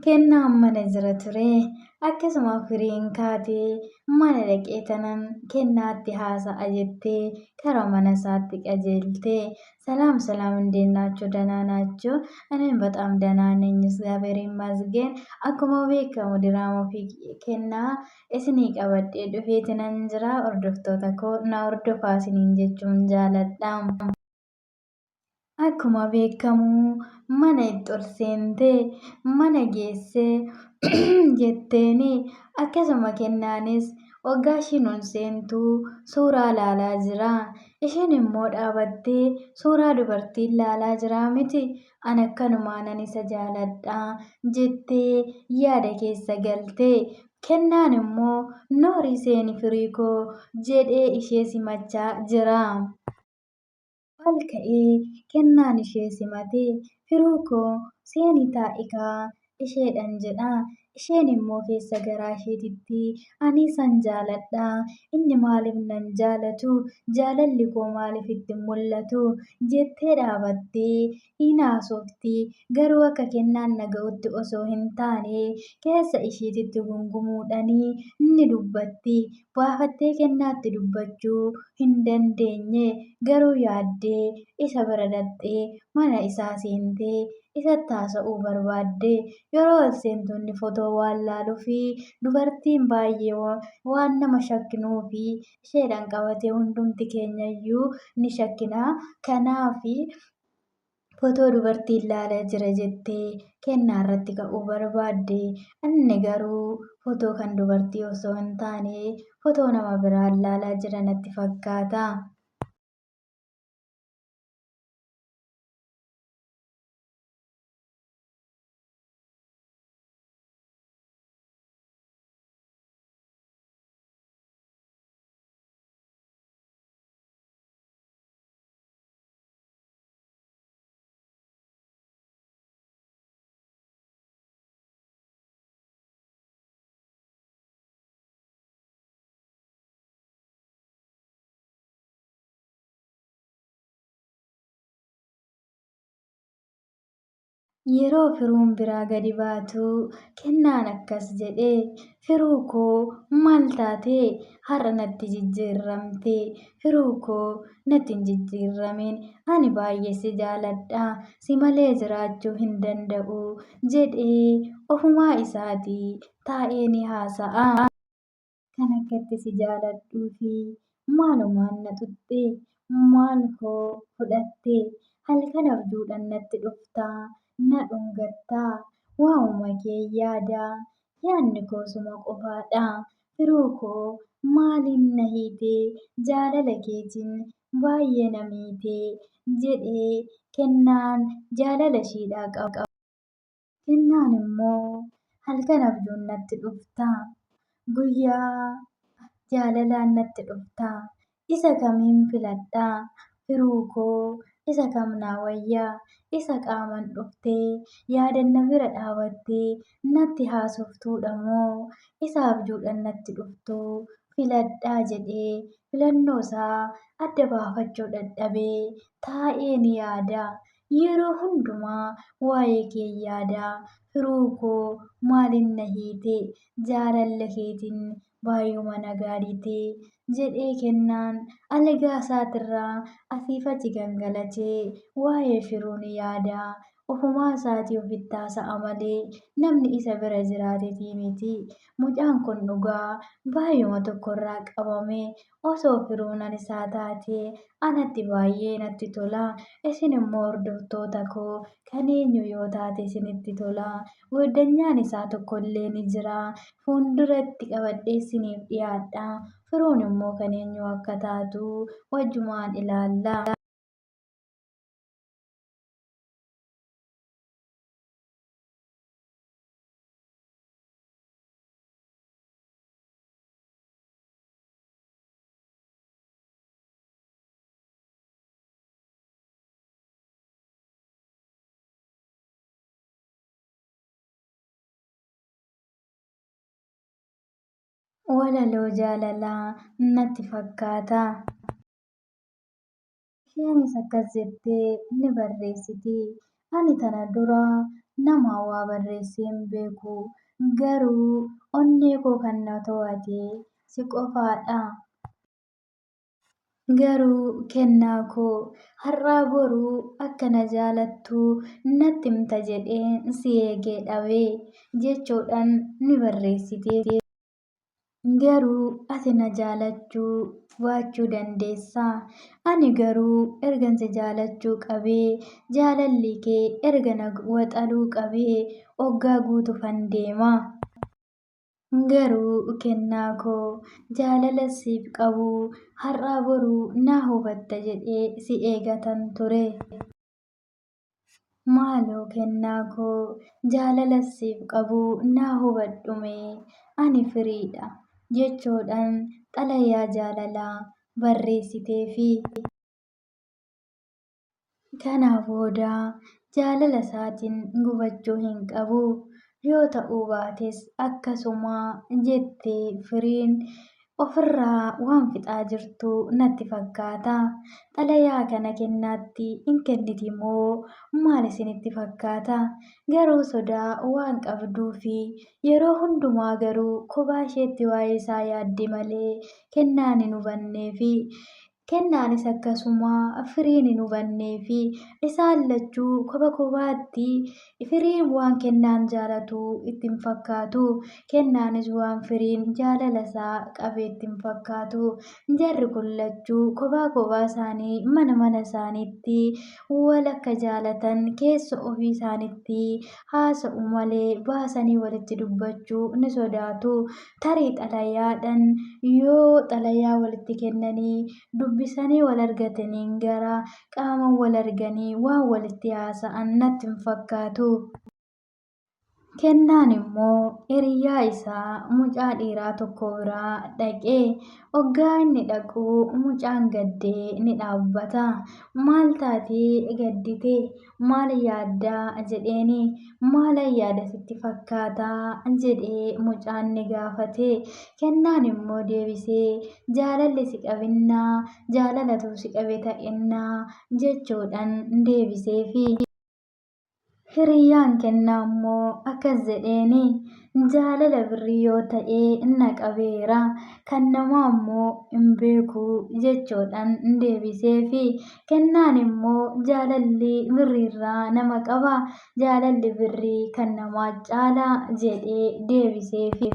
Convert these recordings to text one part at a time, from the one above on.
Kennaan mana jira ture. Akkasuma firiin kaatee mana dhaqee tanan kennaatti haasa'a jettee karaa mana isaatti qajeeltee ሰላም ሰላም እንዴት ናችሁ? ደህና ናችሁ? እኔም በጣም ደህና ነኝ እግዚአብሔር ይመስገን። akkuma beekamu diraamaa fi kennaa isinii qabadhee dhufeetinan jira hordoftoota koo na hordofaa isiniin jechuun jaaladha. Akkuma beekamu mana itti ol seentee mana geessee jetteeni akkasuma kennaanis waggaa ishiin ol seentuu suuraa ilaalaa jira. Isheen immoo dhaabattee suuraa dubartii ilaalaa jira miti. Ani akkanumaanan isa jaaladha jettee yaada keessa galtee kennaan immoo noorii seeni firii koo jedhee ishee simachaa jira. Ol ka'ee kennaan ishee simatee firuu koo seeni taa'ikaa isheedhaan jedha. Isheen immoo keessa garaa isheetitti ani isan jaaladha. Inni maaliif nan jaalatu? Jaalalli koo maaliif itti mul'atu? Jettee dhaabattee hin haasofti. Garuu akka kennaan naga'utti osoo hin taane keessa isheetitti gungumuudhaanii ni dubbatti. Baafattee kennaatti dubbachuu hin dandeenye garuu yaaddee isa bira dhaqxee mana isaa seentee isatti haasa'uu barbaadde yeroo ol seentu inni footoo waan laaluu fi dubartiin baay'ee waan nama shakkinuu fi isheedhaan qabatee hundumti keenyayyuu ni shakkina. Kanaaf footoo dubartii ilaalaa jira jettee kennaa irratti ka'uu barbaadde. Inni garuu footoo kan dubartii osoo hin taane footoo nama biraa ilaalaa jira natti fakkaata. Yeroo firuun biraa gadi baatu kennaan akkas jedhee firuu koo maal taatee har'a natti jijjiiramte? Firuu koo natti hin jijjiiramin ani baay'ee si jaaladha si malee jiraachuu hin danda'u jedhee ofumaa isaatii taa'ee ni haasa'a. Kan akkatti si jaaladhuu fi maalumaan na tuqxe maal koo fudhatte halkan abjuudhaan natti dhuftaa na dhungattaa waamuma kee yaada yaadni koo suma qofaadha. Firuu koo maaliin na hiite jaalala keetiin baay'ee na miite jedhee kennaan jaalala isheedhaa qaba. Kennaan immoo halkan abjuun natti dhuftaa guyyaa jaalalaan natti dhuftaa isa kamiin filadhaa? Firuu koo isa kam naa wayyaa? Isa qaamaan dhuftee yaadan na bira dhaabattee natti haasoftuudha moo isa abjuudhaan natti dhuftuu filadhaa jedhee filannoo isaa adda baafachuu dadhabee taa'ee ni yaada. Yeroo hundumaa waa'ee kee yaada. Firuu koo maaliin na hiite jaalala keetiin baay'uma na gaadite jedhee kennaan alagaa isaatirraa asiif achi gangalatee waa'ee firuu ni yaada. Ofumaa isaatii ofitti haasa'a malee namni isa bira jiraatetii miti. Mucaan kun dhugaa baay'uma tokkorraa qabame osoo firuun isaa taate anatti baay'ee natti tola. Isin immoo hordoftoota koo kan eenyu yoo taate isinitti tola? Guddanyaan isaa tokkollee ni jira. Fuulduratti qabadhee isiniif dhiyaadha. Firuun immoo kan eenyu akka taatu wajjumaan ilaalla. Walaloo jaalalaa natti fakkaata. Isheenis akkas jettee ni barreessiti. Ani tana dura nama waa barreessee hin beeku. Garuu onnee koo kan na to'ate si qofaadha. Garuu kennaa koo har'aa boruu akka na jaalattu natti himta jedheen si eegee dhabee jechuudhaan ni barreessite. Garuu ati na jaalachuu baachuu dandeessa. Ani garuu ergan si jaalachuu qabee jaalalli kee erga na waxaluu qabee waggaa guutuufan deema. Garuu kennaa koo jaalala siif qabu har'aa boruu na hubatta jedhee si eegatan ture. Maaloo kennaa koo jaalala siif qabu na hubadhume ani firiidha jechuudhaan xalayaa jaalalaa barreessiteefi. Kanaa booda jaalala isaatiin gubachuu hin qabu. Yoo ta'uu baates akkasuma jettee firiin ofirraa waan fixaa jirtu natti fakkaata. Xalayaa kana kennaatti hin kenniti moo maal isinitti fakkaata? Garuu sodaa waan qabduufi yeroo hundumaa garuu kophaa isheetti waa'ee isaa yaaddi malee kennaan hin hubanneefi. Kennaanis akkasuma firiin hin hubanneefi isaan lachuu kophaatti firiin waan kennaan jaalatu itti hin fakkaatu. Kennaanis waan firiin jaalala isaa qabee itti hin fakkaatu. Jarri kun lachuu kophaa isaanii mana isaaniitti wal akka jaalatan keessa ofii isaaniitti haasa'u malee baasanii walitti dubbachuu ni sodaatu. Tarii xalayaadhaan yoo xalayaa walitti kennanii dubbisanii wal argataniin gara qaama wal arganii waan walitti haasa'an natti hin fakkaatu. Kennaan immoo hiriyaa isaa mucaa dhiiraa tokko biraa dhaqee hoggaa inni dhaqu mucaan gaddee ni dhaabbata. Maal taatee gaddite? Maal yaaddaa jedheeni? Maalan yaada sitti fakkaataa jedhee mucaan ni gaafate. Kennaan immoo deebisee jaalalli si qabinnaa jaalalatu si qabe ta'innaa jechuudhaan deebiseefi. Hiriyyaan kennaa immoo akkas jedheeni jaalala birrii yoo ta'e na qabeera kan namaa immoo hin beeku jechuudhaan deebiseefi. Kennaan immoo jaalalli birriirraa nama qaba jaalalli birrii kan namaa caalaa jedhee deebiseefi.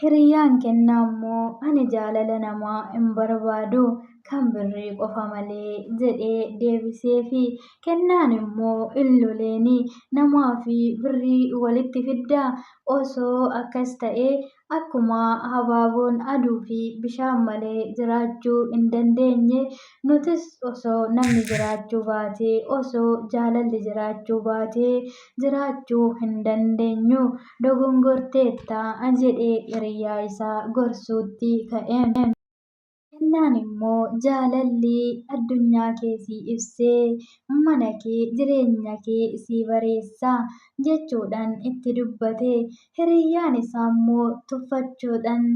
Hiriyyaan kennaa immoo ani jaalala namaa hin barbaadu kan birrii qofa malee jedhee deebiseefi. Kennaan immoo illoleeni namaa fi birrii walitti fiddaa? Osoo akkas ta'ee akkuma habaaboon aduu fi bishaan malee jiraachuu hin dandeenye nutis osoo namni jiraachuu baatee osoo jaalalli jiraachuu baatee jiraachuu hin dandeenyu. Dogongorteetta jedhee hiriyaa isaa gorsuutti ka'e. Kennaan immoo jaalalli addunyaa kee sii ibsee mana kee jireenya kee sii bareessa jechuudhaan itti dubbate. Hiriyyaan isaa immoo tuffachuudhaan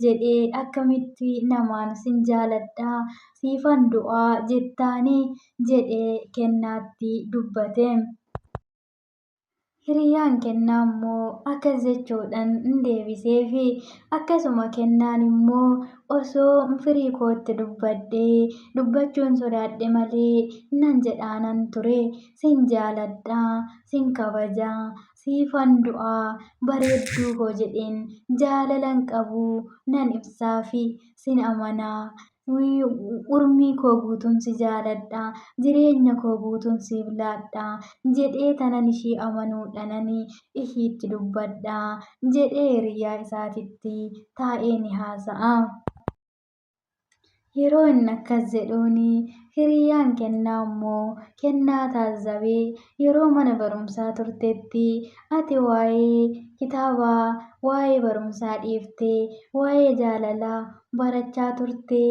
jedhee akkamitti namaan sin jaaladhaa siifan du'aa jettaanii jedhee kennaatti dubbate. Hiriyyaan kennaa immoo akkas jechuudhaan deebiseefi. Akkasuma kennaan immoo osoo firii kootti dubbadhee dubbachuun sodaadhe malee nan jedhaanan ture sin jaaladhaa sin kabajaa siifan du'aa bareedduu koo jedheen jaalalan qabu nan ibsaafi sin amanaa. Urmii koo guutuun si jaaladhaa jireenya koo guutuun siif laadhaa jedhee tanan ishii amanuudhaan ishiitti dubbadhaa jedhee hiriyaa isaatitti taa'ee ni haasa'a. Yeroo inni akkas jedhuuni hiriyyaan kennaa immoo kennaa taazabee yeroo mana barumsaa turtetti ati waa'ee kitaabaa waa'ee barumsaa dhiiftee waa'ee jaalalaa barachaa turtee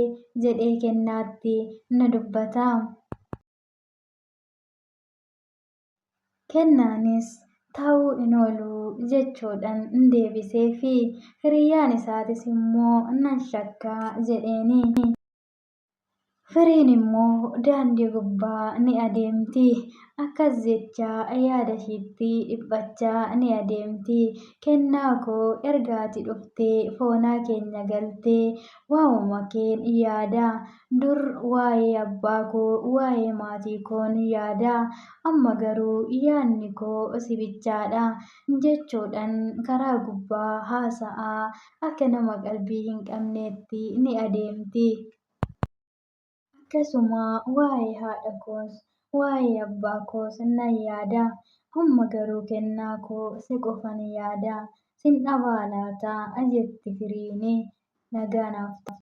jedhee kennaatti na dubbata. Kennaanis ta'uu hin oolu jechuudhaan deebiseefi. Hiriyyaan isaatis immoo nan shakkaa jedheeni. Firiin immoo daandii gubbaa ni adeemti. Akkas jechaa yaada ishiitti dhiphachaa ni adeemti. Kennaa koo erga ati dhuftee foonaa keenya galtee waamuma keen yaada. Dur waa'ee abbaa koo, waa'ee maatii koon yaada. Amma garuu yaadni koo si bichaadha jechuudhaan karaa gubbaa haasa'aa akka nama qalbii hin qabneetti ni adeemti. Akkasuma waa'ee haadha koos, waa'ee abbaa koos nan yaada. Amma garuu kennaa koo si qofan yaada. Sin dhabaa laata jetti firiin. Nagaa naaf ta'a.